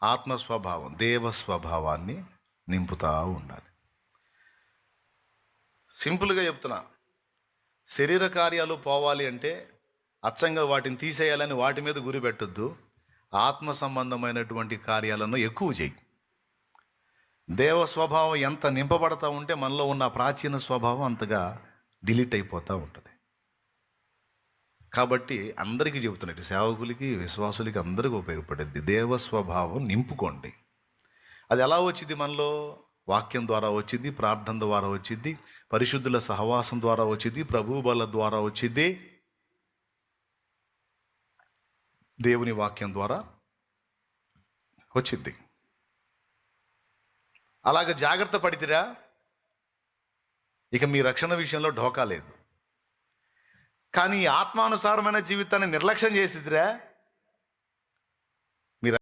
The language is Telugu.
ఆత్మస్వభావం, దేవ స్వభావాన్ని నింపుతూ ఉండాలి. సింపుల్గా చెప్తున్నా, శరీర కార్యాలు పోవాలి అంటే అచ్చంగా వాటిని తీసేయాలని వాటి మీద గురి పెట్టొద్దు. ఆత్మ సంబంధమైనటువంటి కార్యాలను ఎక్కువ చేయి. దేవ స్వభావం ఎంత నింపబడతా ఉంటే మనలో ఉన్న ప్రాచీన స్వభావం అంతగా డిలీట్ అయిపోతూ ఉంటుంది. కాబట్టి అందరికీ చెబుతున్నట్టు, సేవకులకి, విశ్వాసులకి అందరికీ ఉపయోగపడేది దేవ స్వభావం నింపుకోండి. అది ఎలా వచ్చింది? మనలో వాక్యం ద్వారా వచ్చింది, ప్రార్థన ద్వారా వచ్చింది, పరిశుద్ధుల సహవాసం ద్వారా వచ్చింది, ప్రభు బల ద్వారా వచ్చింది, దేవుని వాక్యం ద్వారా వచ్చింది. అలాగ జాగ్రత్త పడితిరా, ఇక మీ రక్షణ విషయంలో ఢోకా లేదు. కానీ ఆత్మానుసారమైన జీవితాన్ని నిర్లక్ష్యం చేసిదిరా,